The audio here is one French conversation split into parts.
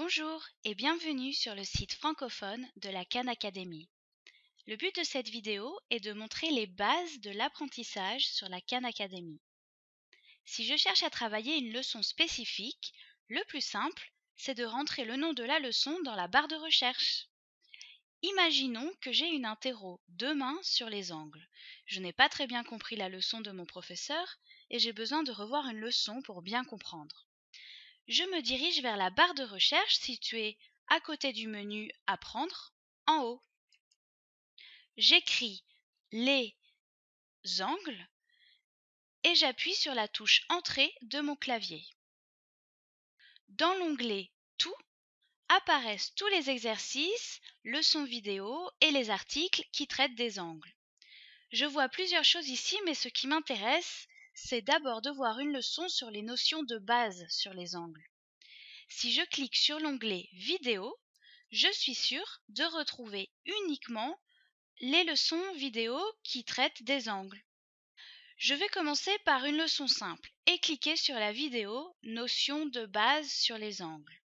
Bonjour et bienvenue sur le site francophone de la Khan Academy. Le but de cette vidéo est de montrer les bases de l'apprentissage sur la Khan Academy. Si je cherche à travailler une leçon spécifique, le plus simple, c'est de rentrer le nom de la leçon dans la barre de recherche. Imaginons que j'ai une interro demain sur les angles. Je n'ai pas très bien compris la leçon de mon professeur et j'ai besoin de revoir une leçon pour bien comprendre. Je me dirige vers la barre de recherche située à côté du menu Apprendre, en haut. J'écris les angles et j'appuie sur la touche Entrée de mon clavier. Dans l'onglet Tout apparaissent tous les exercices, leçons vidéo et les articles qui traitent des angles. Je vois plusieurs choses ici, mais ce qui m'intéresse, c'est d'abord de voir une leçon sur les notions de base sur les angles. Si je clique sur l'onglet Vidéo, je suis sûre de retrouver uniquement les leçons vidéo qui traitent des angles. Je vais commencer par une leçon simple et cliquer sur la vidéo Notions de base sur les angles.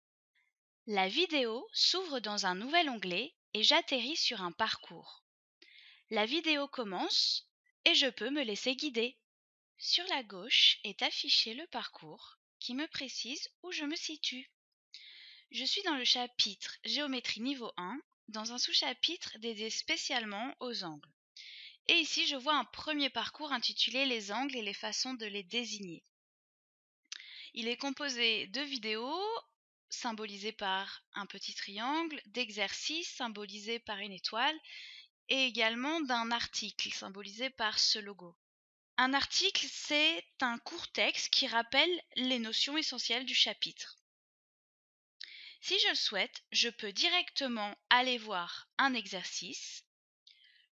La vidéo s'ouvre dans un nouvel onglet et j'atterris sur un parcours. La vidéo commence et je peux me laisser guider. Sur la gauche est affiché le parcours qui me précise où je me situe. Je suis dans le chapitre Géométrie niveau 1, dans un sous-chapitre dédié spécialement aux angles. Et ici, je vois un premier parcours intitulé Les angles et les façons de les désigner. Il est composé de vidéos symbolisées par un petit triangle, d'exercices symbolisés par une étoile et également d'un article symbolisé par ce logo. Un article, c'est un court texte qui rappelle les notions essentielles du chapitre. Si je le souhaite, je peux directement aller voir un exercice,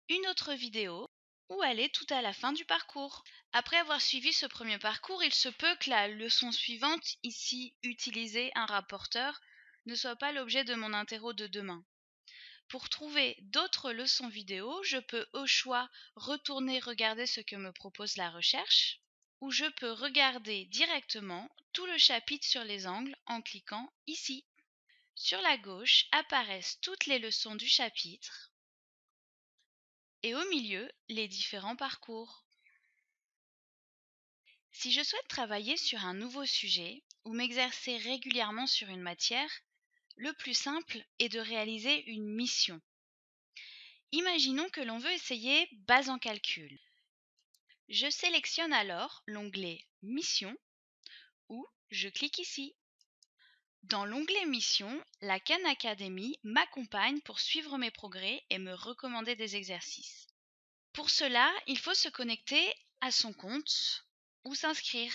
une autre vidéo ou aller tout à la fin du parcours. Après avoir suivi ce premier parcours, il se peut que la leçon suivante, ici utiliser un rapporteur, ne soit pas l'objet de mon interro de demain. Pour trouver d'autres leçons vidéo, je peux au choix retourner regarder ce que me propose la recherche, ou je peux regarder directement tout le chapitre sur les angles en cliquant ici. Sur la gauche apparaissent toutes les leçons du chapitre et au milieu les différents parcours. Si je souhaite travailler sur un nouveau sujet ou m'exercer régulièrement sur une matière, le plus simple est de réaliser une mission. Imaginons que l'on veut essayer base en calcul. Je sélectionne alors l'onglet Mission ou je clique ici. Dans l'onglet Mission, la Khan Academy m'accompagne pour suivre mes progrès et me recommander des exercices. Pour cela, il faut se connecter à son compte ou s'inscrire.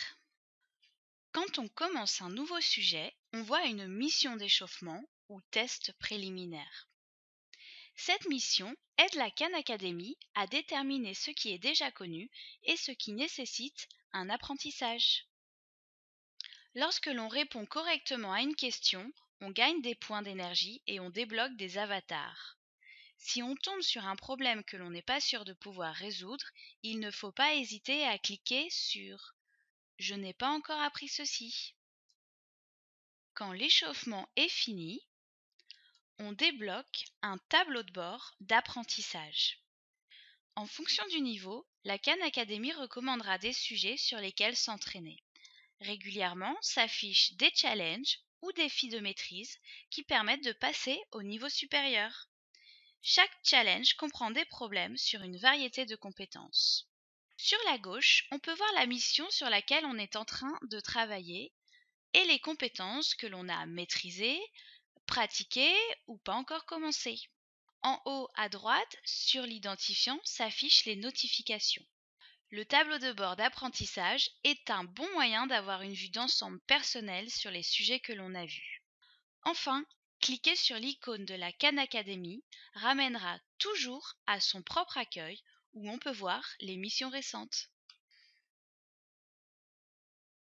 Quand on commence un nouveau sujet, on voit une mission d'échauffement ou test préliminaire. Cette mission aide la Khan Academy à déterminer ce qui est déjà connu et ce qui nécessite un apprentissage. Lorsque l'on répond correctement à une question, on gagne des points d'énergie et on débloque des avatars. Si on tombe sur un problème que l'on n'est pas sûr de pouvoir résoudre, il ne faut pas hésiter à cliquer sur « Je n'ai pas encore appris ceci ». Quand l'échauffement est fini, on débloque un tableau de bord d'apprentissage. En fonction du niveau, la Khan Academy recommandera des sujets sur lesquels s'entraîner. Régulièrement s'affichent des challenges ou défis de maîtrise qui permettent de passer au niveau supérieur. Chaque challenge comprend des problèmes sur une variété de compétences. Sur la gauche, on peut voir la mission sur laquelle on est en train de travailler et les compétences que l'on a maîtrisées, pratiquées ou pas encore commencées. En haut à droite, sur l'identifiant, s'affichent les notifications. Le tableau de bord d'apprentissage est un bon moyen d'avoir une vue d'ensemble personnelle sur les sujets que l'on a vus. Enfin, cliquer sur l'icône de la Khan Academy ramènera toujours à son propre accueil où on peut voir les missions récentes.